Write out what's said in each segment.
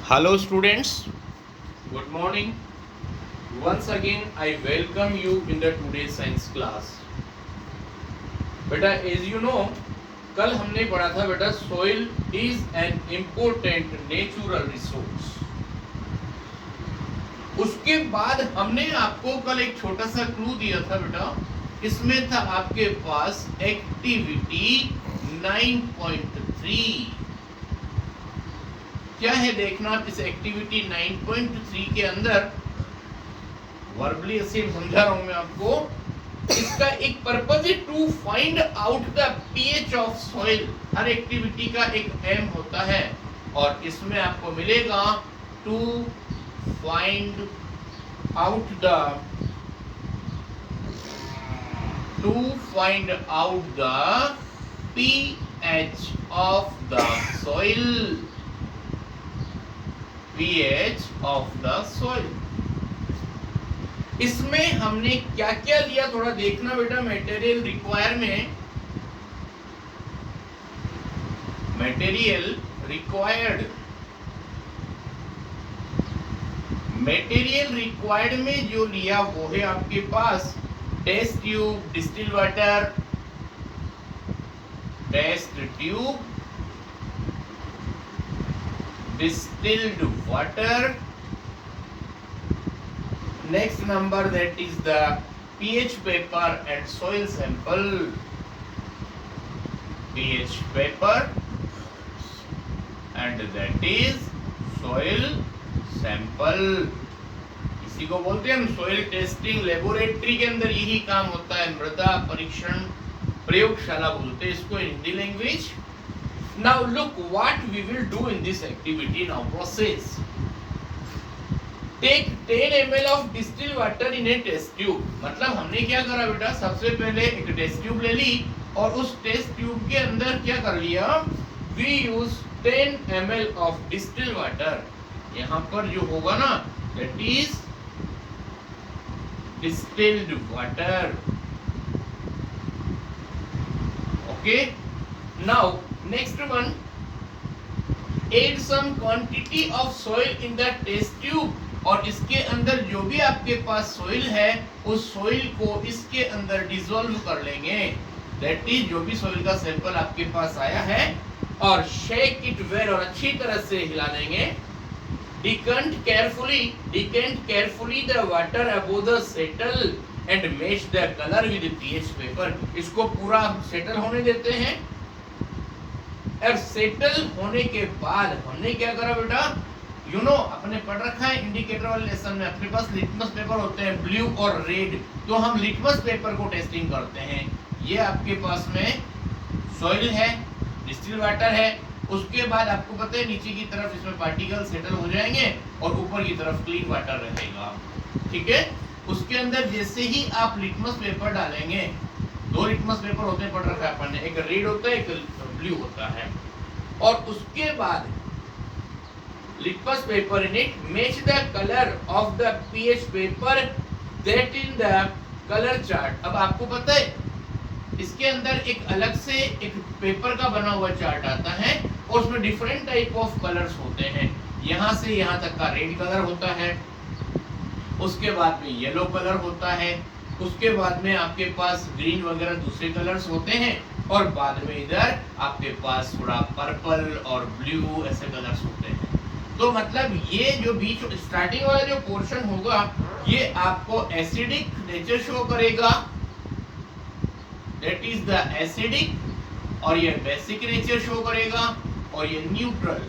Hello students, good morning. Once again I welcome you in the today's science class. बेटा as you know कल हमने पढ़ा था बेटा soil is an important natural resource. उसके बाद हमने आपको कल एक छोटा सा क्लू दिया था बेटा, इसमें था आपके पास एक्टिविटी 9.3. क्या है देखना आप इस एक्टिविटी 9.3 के अंदर. वर्बली ऐसे समझा रहा हूं मैं आपको. इसका एक पर्पज है to find out the pH of soil. हर एक्टिविटी का एक एम होता है और इसमें आपको मिलेगा to find out the pH of the soil. pH of the soil. इसमें हमने क्या क्या लिया थोड़ा देखना बेटा. मटेरियल रिक्वायर में मटेरियल रिक्वायर्ड में जो लिया वो है आपके पास test tube, distil water, test tube, distilled water. Next number, that is the pH paper and soil sample. pH paper and that is soil sample. इसी को बोलते हैं हम सोइल टेस्टिंग. लेबोरेटरी के अंदर यही काम होता है. मृदा परीक्षण प्रयोगशाला बोलते हैं इसको Hindi language. Now look what we will do in this activity. Now process. Take 10 ml of distilled water in a test tube. मतलब हमने क्या करा बेटा, सबसे पहले एक टेस्ट ट्यूब ले ली और उस टेस्ट ट्यूब के अंदर क्या कर लिया, we use 10 ml of distilled water. यहाँ पर जो होगा ना that is distilled water. Okay. Now next one, add some quantity of soil in the test tube. और इसके अंदर जो भी आपके पास सोइल है उस सोइल को इसके अंदर डिसॉल्व कर लेंगे. दैट इज जो भी सोइल का सैंपल आपके पास आया है और शेक इट वेल और अच्छी तरह से हिला देंगे. Decant carefully the water above the settle and match the colour with pH paper. इसको पूरा सेटल होने देते हैं. और सेटल होने के बाद हमने क्या करा बेटा, यू नो अपने पढ़ रखा है इंडिकेटर वाले लेसन में अपने पास लिटमस पेपर होते हैं ब्लू और रेड. तो हम लिटमस पेपर को टेस्टिंग करते हैं. ये आपके पास में सॉइल है, डिस्टिल वाटर है. उसके बाद आपको पता है नीचे की तरफ इसमें पार्टिकल सेटल हो जाएंगे और ऊपर की तरफ क्लीन वाटर रहेगा. ठीक है. उसके अंदर जैसे ही आप लिटमस पेपर डालेंगे, दो लिटमस पेपर होते हैं पढ़ रखा है अपन ने, एक रेड होता है एक ब्लू होता है. और उसके बाद litmus paper in it match the colour of the pH paper that in the colour chart. अब आपको पता है इसके अंदर एक अलग से एक पेपर का बना हुआ चार्ट आता है और उसमें डिफरेंट टाइप ऑफ कलर्स होते हैं. यहां से यहां तक का रेड कलर होता है, उसके बाद में येलो कलर होता है, उसके बाद में आपके पास ग्रीन वगैरह दूसरे कलर्स होते हैं और बाद में इधर आपके पास थोड़ा पर्पल और ब्लू ऐसे कलर्स होते हैं. तो मतलब ये जो बीच स्टार्टिंग वाला जो पोर्शन होगा ये आपको एसिडिक नेचर शो करेगा, दैट इज द एसिडिक. और ये बेसिक नेचर शो करेगा और ये न्यूट्रल.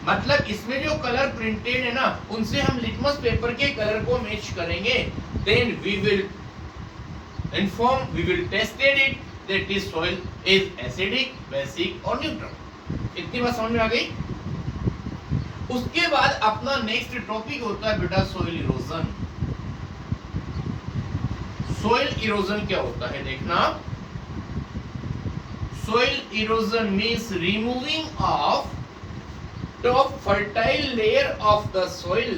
मतलब इसमें जो कलर प्रिंटेड है ना उनसे हम लिटमस पेपर के कलर को मैच करेंगे. Then we will tested it that this soil is acidic, basic और neutral. इतनी बात समझ में आ गई. उसके बाद अपना नेक्स्ट टॉपिक होता है बेटा सोइल इरोजन. सोइल इरोजन क्या होता है देखना. Soil erosion means removing of top fertile layer of the soil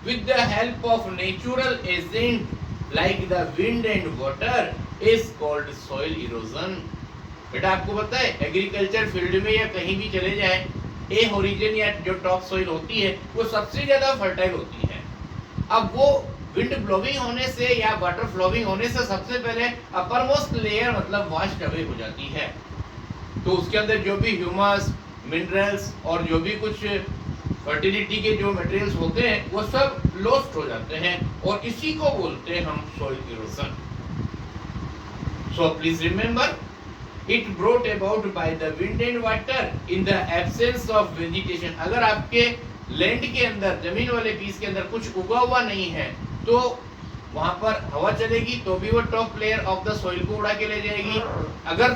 with the help of natural agent like the wind and water is called soil erosion. बेटा आपको पता है एग्रीकल्चर फील्ड में या कहीं भी चले जाए ए ओरिजिन या जो टॉप सॉइल होती है वो सबसे ज्यादा फर्टाइल होती है। अब वो विंड ब्लोइंग होने से या वाटर फ्लोइंग होने से सबसे पहले अपर मोस्ट लेयर मतलब वॉश्ड अवे हो जाती है, तो उसके अंदर जो भी ह्यूमस मिनरल्स और जो भी कुछ फर्टिलिटी के जो मटेरियल्स होते हैं वो सब लॉस्ट हो जाते हैं, और इसी को बोलते हैं हम soil erosion. So please remember, it brought about by the wind and water in the absence of vegetation. अगर आपके लैंड के अंदर, जमीन वाले पीस के अंदर कुछ उगा हुआ नहीं है तो वहां पर हवा चलेगी तो भी वो top layer of the soil को उड़ा के ले जाएगी। अगर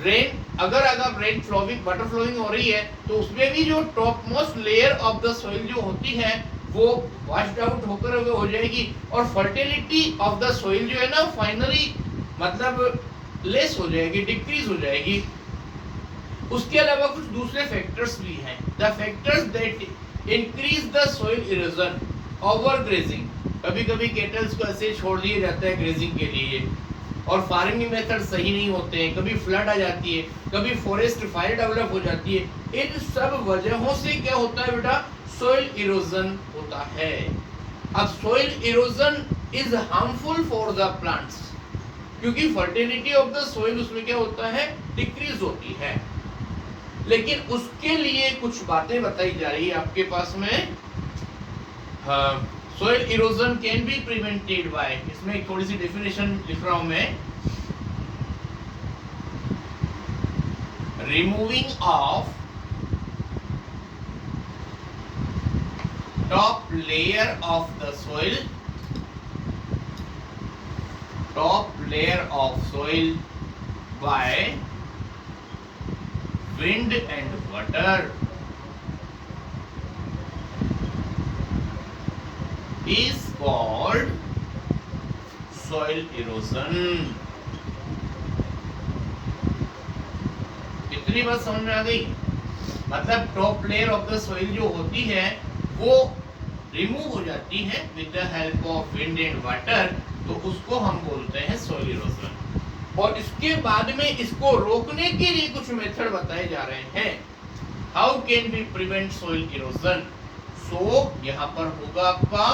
रेन फ्लोइंग वाटर फ्लोइंग हो रही है तो उसमें भी जो top most layer of the soil जो होती है वो वॉश्ड आउट होकर हो जाएगी, और फर्टिलिटी ऑफ द सॉइल जो है ना फाइनली मतलब लेस हो जाएगी, डिक्रीज हो जाएगी। उसके अलावा कुछ दूसरे फैक्टर्स भी हैं। The factors that increase the soil erosion, over grazing, कभी कभी केटल्स को ऐसे छोड़ दिया जाता है ग्रेजिंग के लिए, और फार्मिंग मेथड सही नहीं होते हैं, कभी फ्लड आ जाती है, कभी फॉरेस्ट फायर डेवलप हो जाती है। इन सब वजहों से क्या होता है बेटा, सॉइल इरोजन होता है। अब soil erosion is harmful for the plants, क्योंकि फर्टिलिटी ऑफ द सॉइल उसमें क्या होता है, डिक्रीज होती है। लेकिन उसके लिए कुछ बातें बताई जा रही है आपके पास में। Soil erosion can be prevented by, इसमें एक थोड़ी सी डेफिनेशन लिख रहा हूं मैं, removing of top layer of the soil, top layer of soil by wind and water is called soil erosion। इतनी बात समझ में आ गई? मतलब top layer of the soil जो होती है वो रिमूव हो जाती है with the help of wind and water, तो उसको हम बोलते हैं सॉइल इरोजन। और इसके बाद में इसको रोकने के लिए कुछ मेथड बताए जा रहे हैं। How can be prevent soil erosion? So यहां पर होगा आपका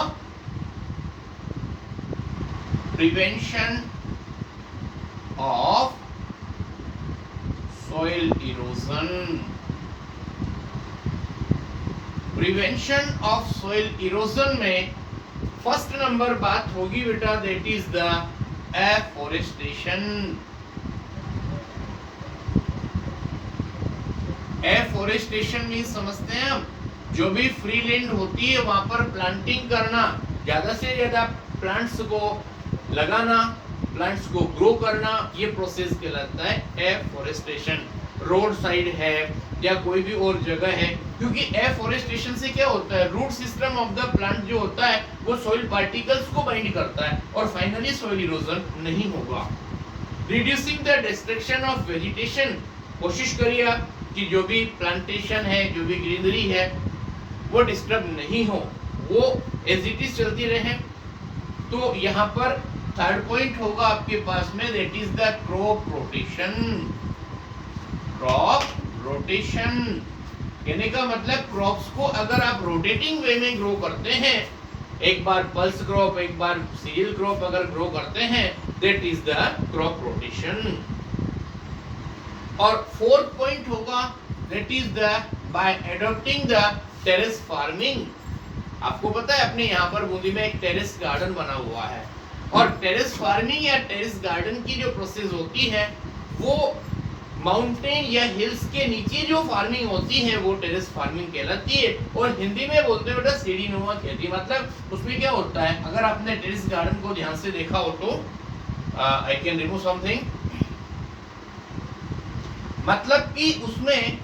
prevention of soil erosion. Prevention of soil erosion में फर्स्ट नंबर बात होगी बेटा, that is the afforestation. Afforestation means समझते हैं हम, जो भी फ्री लैंड होती है वहां पर प्लांटिंग करना, ज्यादा से ज्यादा प्लांट्स को लगाना, प्लांट्स को ग्रो करना, ये प्रोसेस कहलाता है एफोरेस्टेशन। रोड साइड है या कोई भी और जगह है, क्योंकि एफोरेस्टेशन से क्या होता है, root system of the plant जो होता है वो सॉइल पार्टिकल्स को बाइंड करता है और फाइनली सॉइल इरोजन नहीं होगा। Reducing the destruction of vegetation, कोशिश करिए आप कि जो भी प्लांटेशन है, जो भी ग्रीनरी है वो डिस्टर्ब नहीं हो, वो एज इट इज चलती रहे। तो यहाँ पर थर्ड पॉइंट होगा आपके पास में, that is the crop rotation. Crop rotation कहने का मतलब क्रॉप्स को अगर आप रोटेटिंग वे में ग्रो करते हैं, एक बार पल्स क्रॉप, एक बार सीरियल क्रॉप अगर ग्रो करते हैं, that is the crop rotation. और फोर्थ पॉइंट होगा, that is the by adopting the terrace farming. आपको पता है अपने यहाँ पर बूंदी में एक टेरेस गार्डन बना हुआ है, और टेरेस फार्मिंग या टेरेस गार्डन की जो प्रोसेस होती है वो माउंटेन या हिल्स के नीचे जो फार्मिंग होती है वो टेरेस फार्मिंग कहलाती है, और हिंदी में बोलते हैं बेटा सीढ़ी नुमा खेती। मतलब उसमें क्या होता है, अगर आपने टेरेस गार्डन को ध्यान से देखा हो तो आई कैन रिमूव समथिंग, मतलब कि उसमें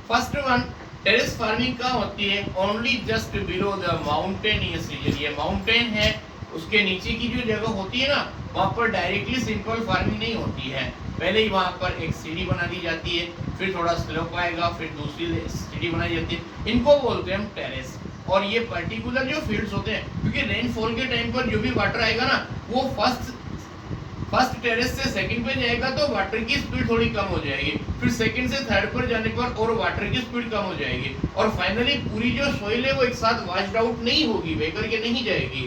फर्स्ट वन टेरेस फार्मिंग कहाँ होती है, only just below the mountainous region. ये माउंटेन है, उसके नीचे की जो जगह होती है ना, वहां पर डायरेक्टली सिंपल फार्मिंग नहीं होती है, पहले ही वहां पर एक सीढ़ी बना दी जाती है, फिर थोड़ा स्लोप आएगा, फिर दूसरी सीढ़ी बनाई जाती है, इनको बोलते हैं हम टेरेस। और ये पर्टिकुलर जो फील्ड्स होते हैं, क्योंकि रेनफॉल के टाइम पर जो भी वाटर आएगा ना वो फर्स्ट टेरेस से सेकंड पे जाएगा तो वाटर की स्पीड थोड़ी कम हो जाएगी, फिर सेकंड से थर्ड पर जाने पर और वाटर की स्पीड कम हो जाएगी, और फाइनली पूरी जो सोइल है वो एक साथ वॉश्ड आउट नहीं होगी, बह करके नहीं जाएगी।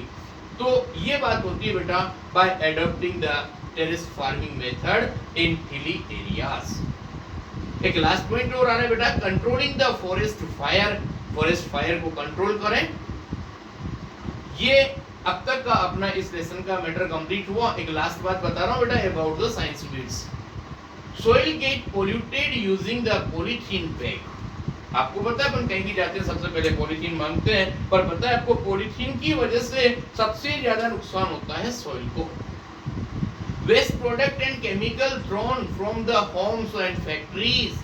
तो ये बात होती है बेटा by adopting the terrace farming method in hilly areas. एक लास्ट पॉइंट और आ रहा है बेटा, controlling the forest fire, forest fire को कंट्रोल करें। ये अब तक का अपना इस लेसन का मैटर कंप्लीट हुआ। एक लास्ट बात बता रहा हूं बेटा about the science bits. Soil get polluted using the polythene bag. आपको पता है अपन कहीं भी जाते हैं सबसे पहले पॉलीथीन मांगते हैं, पर पता है आपको पॉलीथीन की वजह से सबसे ज्यादा नुकसान होता है सोइल को। Waste product and chemical thrown from the homes and factories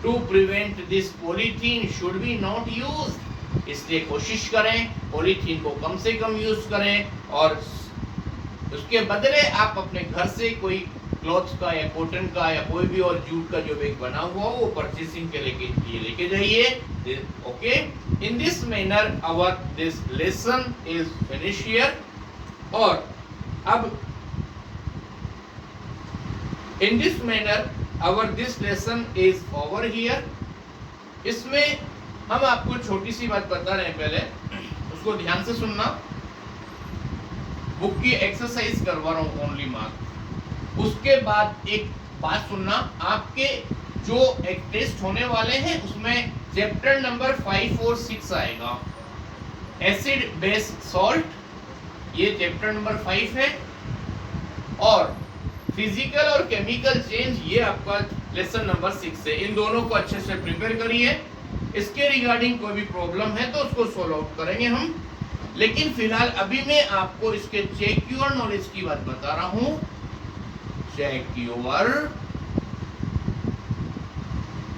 to prevent this polythene should be not used. इसलिए कोशिश करें पॉलीथीन को कम से कम यूज करें, और उसके बदले आप अपने घर से कोई क्लॉथ का या कॉटन का या कोई भी और जूट का जो बैग बना हुआ हो वो परचेसिंग के लिए लेके जाइए। Okay, in this manner our this lesson is finish here. और अब in this manner our this lesson is over here. इसमें हम आपको छोटी सी बात बता रहे हैं, पहले उसको ध्यान से सुनना। बुक की एक्सरसाइज करवा रहा हूं ओनली मार्क। उसके बाद एक बात सुनना, आपके जो एक टेस्ट होने वाले हैं उसमें चैप्टर नंबर 5 और 6 आएगा, एसिड बेस सॉल्ट, ये चैप्टर नंबर 5 है, और फिजिकल और केमिकल चेंज ये आपका लेसन नंबर 6 है। इन दोनों को अच्छे से प्रिपेयर करिए। इसके रिगार्डिंग कोई भी प्रॉब्लम है तो उसको सॉल्व आउट करेंगे हम, लेकिन फिलहाल अभी मैं आपको इसके चेक योर नॉलेज की बात बता रहा हूं। चेक योर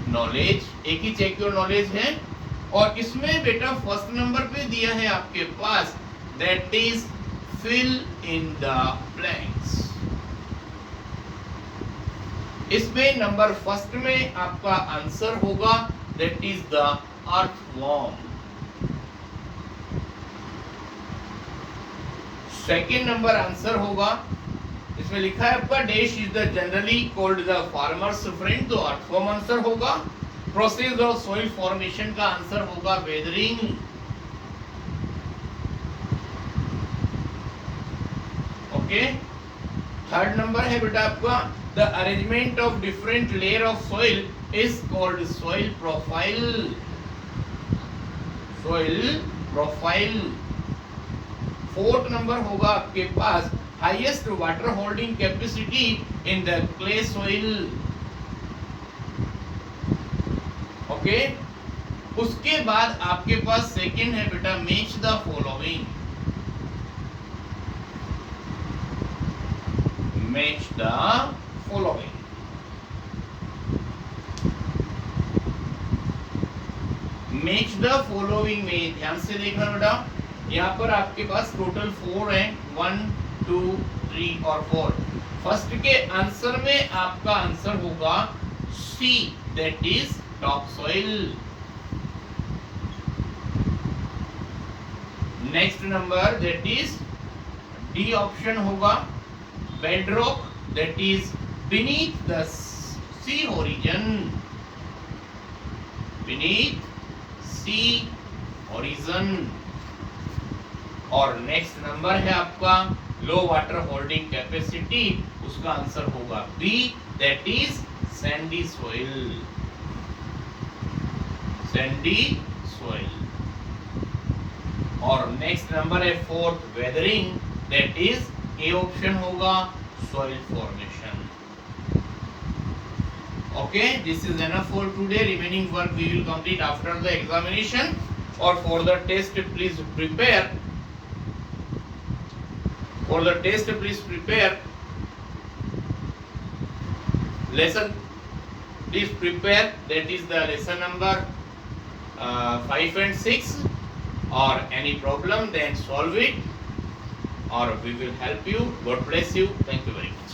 नॉलेज, एक ही चेक योर नॉलेज है, और इसमें बेटा फर्स्ट नंबर पे दिया है आपके पास, that is fill in the blanks. इसमें नंबर फर्स्ट में आपका आंसर होगा that is the earthworm. Second number answer होगा, इसमें लिखा है आपका dash is the generally called the farmer's friend, तो अर्थवर्म आंसर होगा। प्रोसेस ऑफ सॉइल फॉर्मेशन का आंसर होगा वेदरिंग। ओके, थर्ड नंबर है बेटा आपका the arrangement of different layer of soil is called soil profile. Soil profile. Fourth number होगा आपके पास highest water holding capacity in the clay soil. Okay, उसके बाद आपके पास सेकंड है बेटा match the following. Match the following. Match the following में ध्यान से देखना बेटा, यहाँ पर आपके पास टोटल 4 है, 1 2 3 और 4। फर्स्ट के आंसर में आपका आंसर होगा C, that is top soil. Next number that is D option होगा bedrock, that is beneath the C origin. Beneath C origin. और नेक्स्ट नंबर है आपका लो वाटर होल्डिंग कैपेसिटी, उसका आंसर होगा B, that is sandy soil. Sandy soil. और next number है fourth weathering, that is A option होगा soil formation. Okay, this is enough for today. Remaining work we will complete after the examination, or for the test please prepare. For the test please prepare lesson. Please prepare, that is the lesson number 5 and 6. Or any problem then solve it, or we will help you. God bless you. Thank you very much.